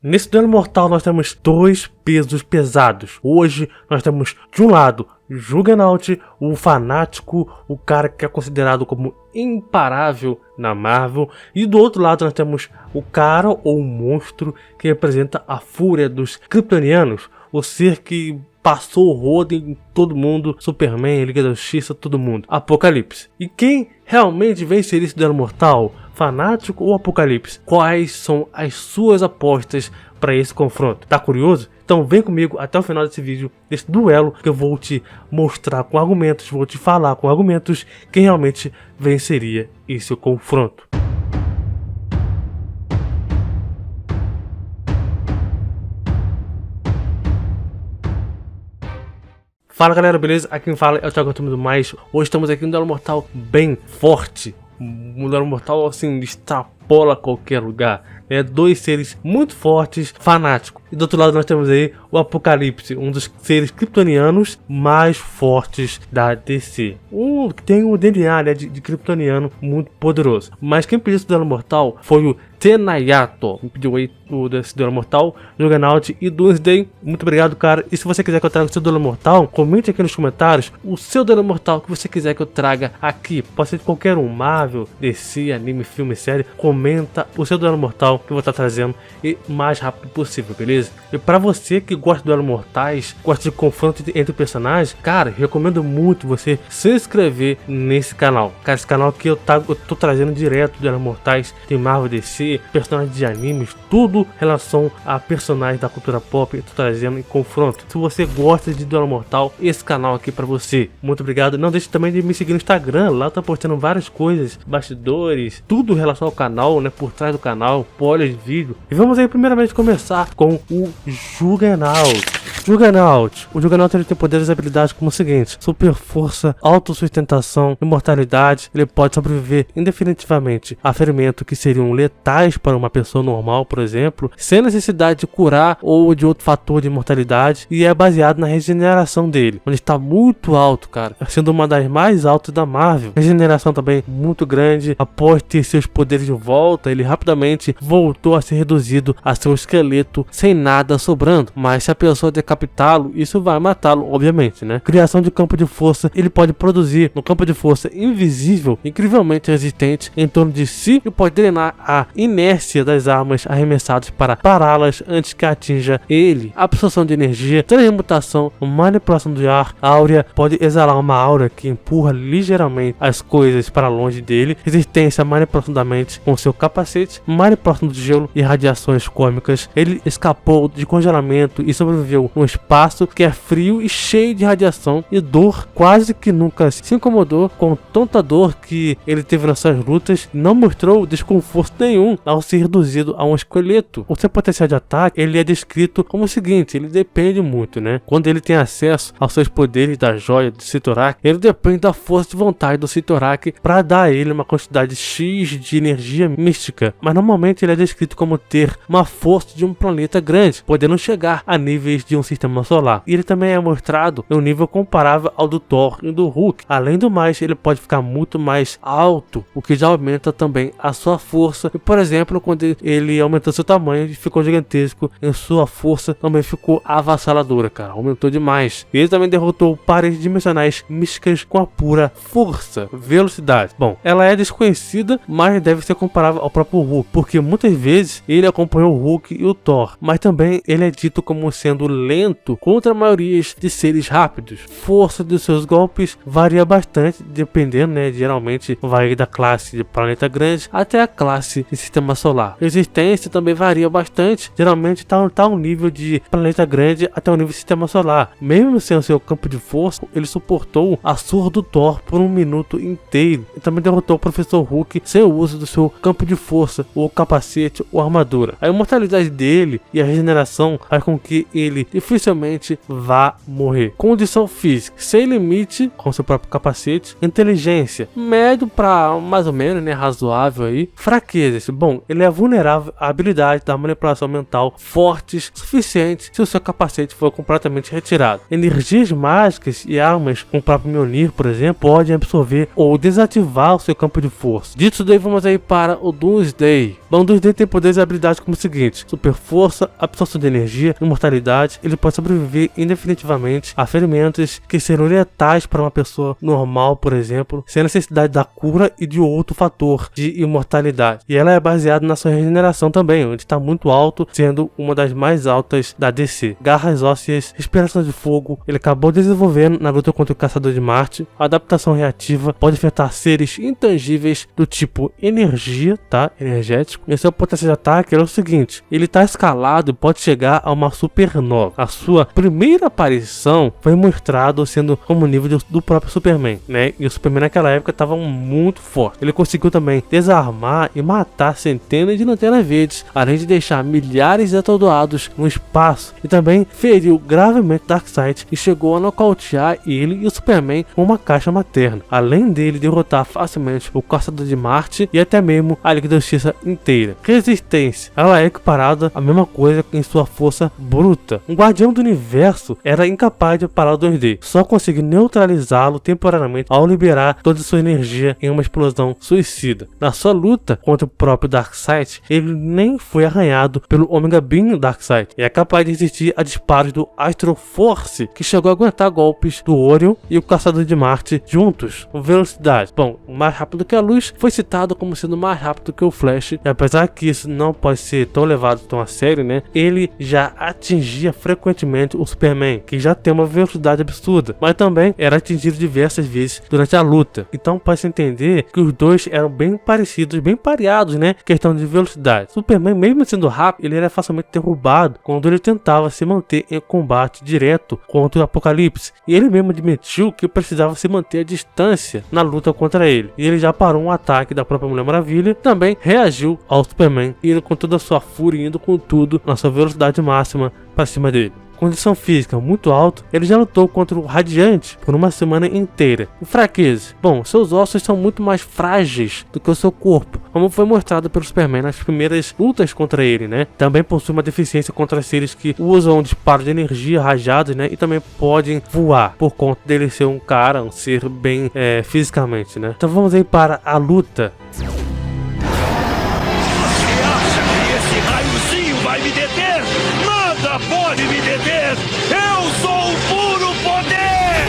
Nesse duelo mortal nós temos dois pesos pesados. Hoje nós temos de um lado Juggernaut, o fanático, o cara que é considerado como imparável na Marvel, e do outro lado nós temos o cara ou o monstro que representa a fúria dos kryptonianos, o ser que passou o rodo em todo mundo, Superman, Liga da Justiça, todo mundo, Apocalipse. E quem realmente venceria esse duelo mortal? Fanático ou Apocalipse? Quais são as suas apostas para esse confronto? Tá curioso? Então vem comigo até o final desse vídeo, desse duelo, que eu vou te mostrar com argumentos, vou te falar com argumentos quem realmente venceria esse confronto. Fala galera, beleza? Aqui quem fala é o Thiago Tudo Mais. Hoje estamos aqui no duelo mortal bem forte. Um duelo mortal assim, extrapola qualquer lugar. Dois seres muito fortes, fanáticos. E do outro lado nós temos aí o Apocalipse, um dos seres kryptonianos mais fortes da DC. Que tem um DNA de kryptoniano muito poderoso. Mas quem pediu esse duelo mortal foi o Tenayato. Me pediu aí desse duelo mortal, Juggernaut e Doomsday. Muito obrigado, cara. E se você quiser que eu traga o seu duelo mortal, comente aqui nos comentários o seu duelo mortal que você quiser que eu traga aqui. Pode ser de qualquer um, Marvel, DC, anime, filme, série. Comenta o seu duelo mortal que eu vou estar trazendo e mais rápido possível, beleza? E pra você que gosta de duelos mortais, gosta de confronto entre personagens, cara, recomendo muito você se inscrever nesse canal. Cara, esse canal aqui eu tô trazendo direto duelos mortais de Marvel, DC, personagens de animes, tudo em relação a personagens da cultura pop, eu tô trazendo em confronto. Se você gosta de duelo mortal, esse canal aqui pra você. Muito obrigado. Não deixe também de me seguir no Instagram, lá eu tô postando várias coisas, bastidores, tudo em relação ao canal, né, por trás do canal, spoilers de vídeo. E vamos aí primeiramente começar com o Juggernaut. O Juggernaut ele tem poderes e habilidades como o seguinte: super força, autossustentação, imortalidade. Ele pode sobreviver indefinitivamente a ferimentos que seriam letais para uma pessoa normal, por exemplo, sem necessidade de curar ou de outro fator de imortalidade, e é baseado na regeneração dele, onde está muito alto, cara, sendo uma das mais altas da Marvel. Regeneração também muito grande. Após ter seus poderes de volta, ele rapidamente voltou a ser reduzido a seu esqueleto sem nada sobrando, mas se a pessoa decapitá-lo, isso vai matá-lo, obviamente, né? Criação de campo de força. Ele pode produzir um campo de força invisível, incrivelmente resistente em torno de si, e pode drenar a inércia das armas arremessadas para pará-las antes que atinja ele. Absorção de energia, transmutação, manipulação de ar, áurea, pode exalar uma aura que empurra ligeiramente as coisas para longe dele. Resistência à manipulação da mente com seu capacete, manipulação de gelo e radiações cômicas. Ele escapou de congelamento e sobreviveu num espaço que é frio e cheio de radiação e dor. Quase que nunca se incomodou com tanta dor que ele teve nessas lutas. Não mostrou desconforto nenhum ao ser reduzido a um esqueleto. O seu potencial de ataque ele é descrito como o seguinte: ele depende muito, né? Quando ele tem acesso aos seus poderes da joia de Cyttorak, ele depende da força de vontade do Cyttorak para dar a ele uma quantidade X de energia mística, mas normalmente ele é descrito como ter uma força de um planeta grande, podendo chegar a níveis de um sistema solar. E ele também é mostrado em um nível comparável ao do Thor e do Hulk. Além do mais, ele pode ficar muito mais alto, o que já aumenta também a sua força. E, por exemplo, quando ele aumentou seu tamanho, ele ficou gigantesco, e sua força também ficou avassaladora, cara, aumentou demais. Ele também derrotou paredes dimensionais místicas com a pura força, velocidade. Bom, ela é desconhecida, mas deve ser comparável ao próprio Hulk, porque muitas vezes ele acompanhou o Hulk e o Thor, mas também ele é dito como sendo lento contra a maioria de seres rápidos. Força de seus golpes varia bastante, dependendo, né? Geralmente vai da classe de planeta grande até a classe de sistema solar. Resistência também varia bastante, geralmente está um nível de planeta grande até o nível de sistema solar. Mesmo sem o seu campo de força, ele suportou a surra do Thor por 1 minuto inteiro. E também derrotou o Professor Hulk sem o uso do seu campo de força, ou capacete ou armadura. A imortalidade dele e a regeneração faz com que ele de dificilmente vá morrer. Condição física, sem limite, com seu próprio capacete. Inteligência, médio pra mais ou menos, né, razoável aí. Fraquezas, bom, ele é vulnerável à habilidade da manipulação mental fortes, suficientes se o seu capacete for completamente retirado. Energias mágicas e armas, como o próprio Mjolnir, por exemplo, podem absorver ou desativar o seu campo de força. Dito daí, vamos aí para o Doomsday. Bom, o Doomsday tem poderes e habilidades como o seguinte: super força, absorção de energia, imortalidade. Ele pode sobreviver indefinitivamente a ferimentos que serão letais para uma pessoa normal, por exemplo, sem necessidade da cura e de outro fator de imortalidade. E ela é baseada na sua regeneração também, onde está muito alto, sendo uma das mais altas da DC. Garras ósseas, respiração de fogo, ele acabou desenvolvendo na luta contra o Caçador de Marte. A adaptação reativa pode afetar seres intangíveis do tipo energia, tá? Energético. E seu potencial de ataque é o seguinte: ele está escalado e pode chegar a uma supernova. A sua primeira aparição foi mostrado sendo como nível do próprio Superman, né? E o Superman naquela época estava muito forte. Ele conseguiu também desarmar e matar centenas de lanternas verdes, além de deixar milhares de atordoados no espaço, e também feriu gravemente Darkseid e chegou a nocautear ele e o Superman com uma caixa materna, além dele derrotar facilmente o Caçador de Marte e até mesmo a Liga da Justiça inteira. Resistência, ela é equiparada à mesma coisa em sua força bruta. Um guardião do universo era incapaz de parar o 2D, só conseguiu neutralizá-lo temporariamente ao liberar toda sua energia em uma explosão suicida. Na sua luta contra o próprio Darkseid, ele nem foi arranhado pelo Omega Beam Darkseid e é capaz de resistir a disparos do Astro Force, que chegou a aguentar golpes do Orion e o Caçador de Marte juntos. Velocidade, bom, mais rápido que a luz, foi citado como sendo mais rápido que o Flash, e apesar que isso não pode ser tão levado tão a sério, né, ele já atingia frequentemente o Superman, que já tem uma velocidade absurda, mas também era atingido diversas vezes durante a luta. Então pode-se entender que os dois eram bem parecidos, bem pareados, né, questão de velocidade. Superman, mesmo sendo rápido, ele era facilmente derrubado quando ele tentava se manter em combate direto contra o Apocalipse, e ele mesmo admitiu que precisava se manter à distância na luta contra ele, e ele já parou um ataque da própria Mulher Maravilha, também reagiu ao Superman, indo com toda a sua fúria, indo com tudo na sua velocidade máxima para cima dele. Condição física muito alta, ele já lutou contra o Radiante por uma semana inteira. E fraqueza, bom, seus ossos são muito mais frágeis do que o seu corpo, como foi mostrado pelo Superman nas primeiras lutas contra ele, né? Também possui uma deficiência contra seres que usam disparos de energia rajados, né? E também podem voar, por conta dele ser um cara, um ser bem fisicamente, né? Então vamos aí para a luta. Pode me deter! Eu sou o puro poder!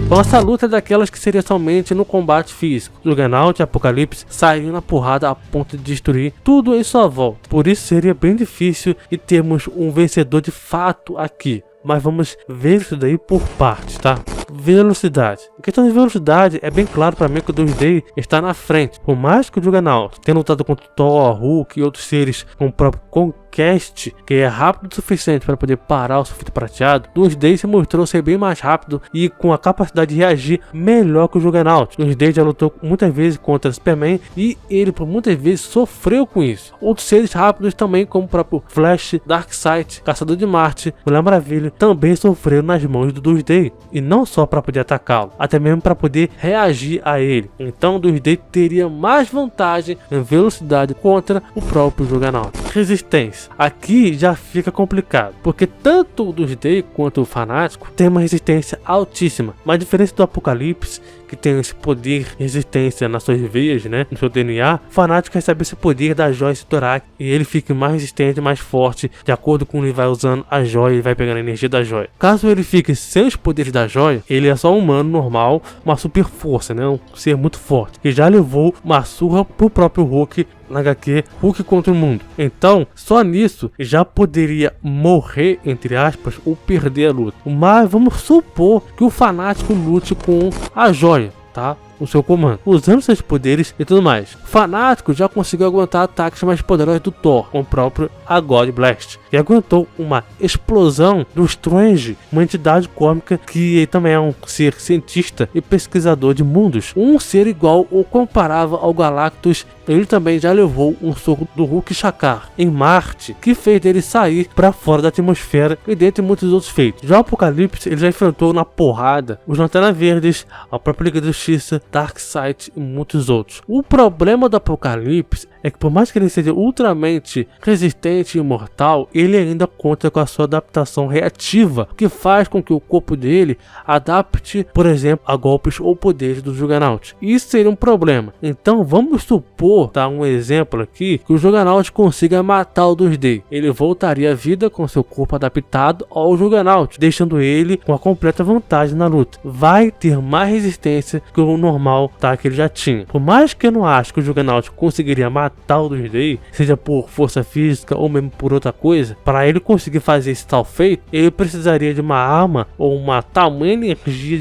Bom, essa luta é daquelas que seria somente no combate físico. Juggernaut e Apocalipse saíram na porrada a ponto de destruir tudo em sua volta. Por isso seria bem difícil e termos um vencedor de fato aqui. Mas vamos ver isso daí por partes, tá? Velocidade. Em questão de velocidade, é bem claro para mim que o 2D está na frente. Por mais que o Juggernaut tenha lutado contra o Thor, Hulk e outros seres com o próprio Conquest, que é rápido o suficiente para poder parar o Sulfito Prateado, o 2D se mostrou ser bem mais rápido e com a capacidade de reagir melhor que o Juggernaut. O 2D já lutou muitas vezes contra o Superman e ele por muitas vezes sofreu com isso. Outros seres rápidos também, como o próprio Flash, Darkseid, Caçador de Marte, Mulher Maravilha, também sofreram nas mãos do 2D, e não só para poder atacá-lo, até mesmo para poder reagir a ele. Então o 2D teria mais vantagem em velocidade contra o próprio Juggernaut. Resistência. Aqui já fica complicado, porque tanto o 2D quanto o Fanático tem uma resistência altíssima, mas a diferença do Apocalipse, que tem esse poder resistência nas suas veias, né, no seu DNA, o Fanático recebe esse poder da joia Thorak e ele fica mais resistente, mais forte, de acordo com ele vai usando a joia e vai pegando a energia da joia. Caso ele fique sem os poderes da joia, ele é só um humano normal, uma super força, né, um ser muito forte, que já levou uma surra pro próprio Hulk na HQ Hulk contra o Mundo. Então, só nisso já poderia morrer, entre aspas, ou perder a luta. Mas vamos supor que o Fanático lute com a joia, tá? O seu comando, usando seus poderes e tudo mais. O Fanático já conseguiu aguentar ataques mais poderosos do Thor, com o próprio God Blast, e aguentou uma explosão do Strange, uma entidade cósmica que também é um ser cientista e pesquisador de mundos, um ser igual ou comparável ao Galactus ele também já levou um soco do Hulk Shakar em Marte, que fez dele sair para fora da atmosfera, e dentre muitos outros feitos. Já o Apocalipse, ele já enfrentou na porrada os Lanterna Verdes, a própria Liga da Justiça, Darkseid e muitos outros. O problema do Apocalipse é que, por mais que ele seja ultramente resistente e imortal, ele ainda conta com a sua adaptação reativa, que faz com que o corpo dele adapte, por exemplo, a golpes ou poderes do Juggernaut. Isso seria um problema. Então vamos supor, tá, um exemplo aqui, que o Juggernaut consiga matar o 2D. Ele voltaria à vida com seu corpo adaptado ao Juggernaut, deixando ele com a completa vantagem na luta. Vai ter mais resistência que o normal, tá, que ele já tinha. Por mais que eu não acho que o Juggernaut conseguiria matar o 2D, seja por força física ou mesmo por outra coisa, para ele conseguir fazer esse tal feito, ele precisaria de uma arma ou uma tamanha energia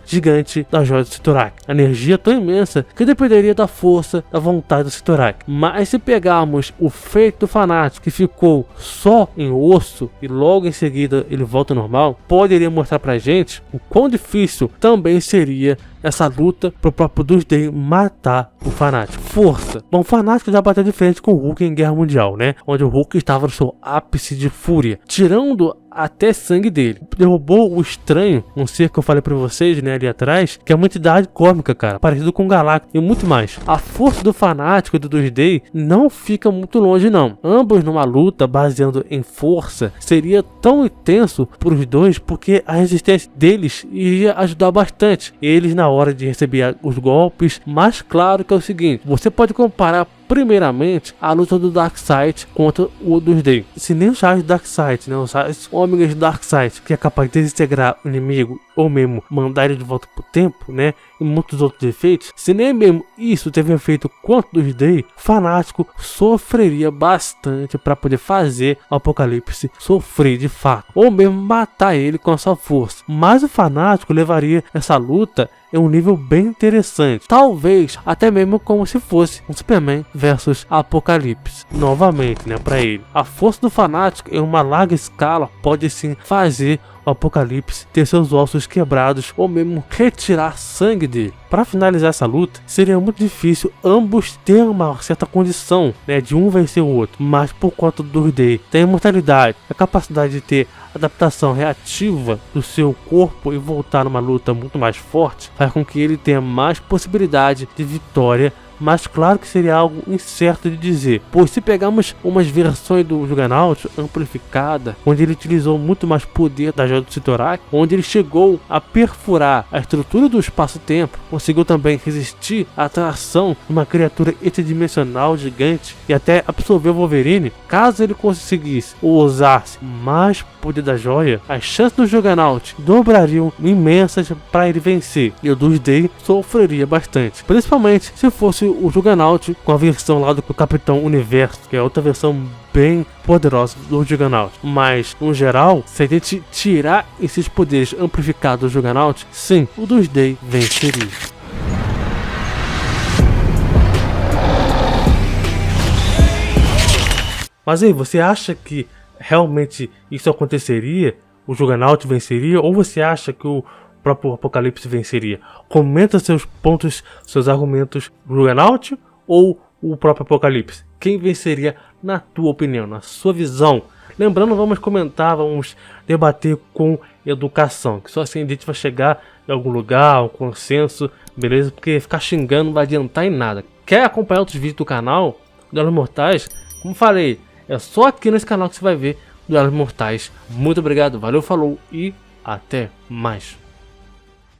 gigante da joia do Cyttorak. A energia tão imensa que dependeria da força, da vontade do Cyttorak. Mas se pegarmos o feito do Fanático, que ficou só em osso e logo em seguida ele volta ao normal, poderia mostrar pra gente o quão difícil também seria essa luta pro próprio 2D matar o Fanático. Força. Bom, o Fanático já bateu de frente com o Hulk em Guerra Mundial, né? Onde o Hulk estava no seu ápice de fúria, tirando até sangue dele. Derrubou o Estranho, um ser que eu falei pra vocês, né, ali atrás, que é uma entidade cósmica, cara, parecido com o Galactus e muito mais. A força do Fanático e do 2D não fica muito longe, não. Ambos numa luta baseando em força seria tão intenso pros dois, porque a resistência deles iria ajudar bastante eles na hora de receber os golpes. Mas claro que é o seguinte, você pode comparar primeiramente a luta do Darkseid contra o 2D. Se nem os raios do Darkseid, né, os raios ômegas do Darkseid, que é capaz de desintegrar o inimigo ou mesmo mandar ele de volta pro tempo, né, e muitos outros efeitos, se nem mesmo isso teve efeito quanto o 2D, Fanático sofreria bastante para poder fazer o Apocalipse sofrer de fato, ou mesmo matar ele com a sua força. Mas o Fanático levaria essa luta em um nível bem interessante, talvez até mesmo como se fosse um Superman versus Apocalipse. Novamente, né, para ele, a força do Fanático em uma larga escala pode sim fazer o Apocalipse ter seus ossos quebrados ou mesmo retirar sangue dele. Para finalizar essa luta, seria muito difícil ambos ter uma certa condição, né, de um vencer o outro, mas por conta do 2D, da imortalidade, a capacidade de ter adaptação reativa do seu corpo e voltar numa luta muito mais forte, faz com que ele tenha mais possibilidade de vitória. Mas claro que seria algo incerto de dizer, pois se pegarmos umas versões do Juggernaut amplificada, onde ele utilizou muito mais poder da joia do Cyttorak, onde ele chegou a perfurar a estrutura do espaço-tempo, conseguiu também resistir à atração de uma criatura interdimensional gigante e até absorver o Wolverine. Caso ele conseguisse ou usasse mais poder da joia, as chances do Juggernaut dobrariam imensas para ele vencer, e o 2D sofreria bastante, principalmente se fosse o Juggernaut com a versão lá do Capitão Universo, que é outra versão bem poderosa do Juggernaut. Mas no geral, se a gente tirar esses poderes amplificados do Juggernaut, sim, o 2D venceria. Mas aí, você acha que realmente isso aconteceria? O Juggernaut venceria? Ou você acha que o próprio Apocalipse venceria? Comenta seus pontos, seus argumentos, Juggernaut ou o próprio Apocalipse? Quem venceria na tua opinião, na sua visão? Lembrando, vamos comentar, vamos debater com educação, que só assim a gente vai chegar em algum lugar, um consenso, beleza? Porque ficar xingando não vai adiantar em nada. Quer acompanhar outros vídeos do canal, Duelos Mortais? Como falei, é só aqui nesse canal que você vai ver Duelos Mortais. Muito obrigado, valeu, falou e até mais.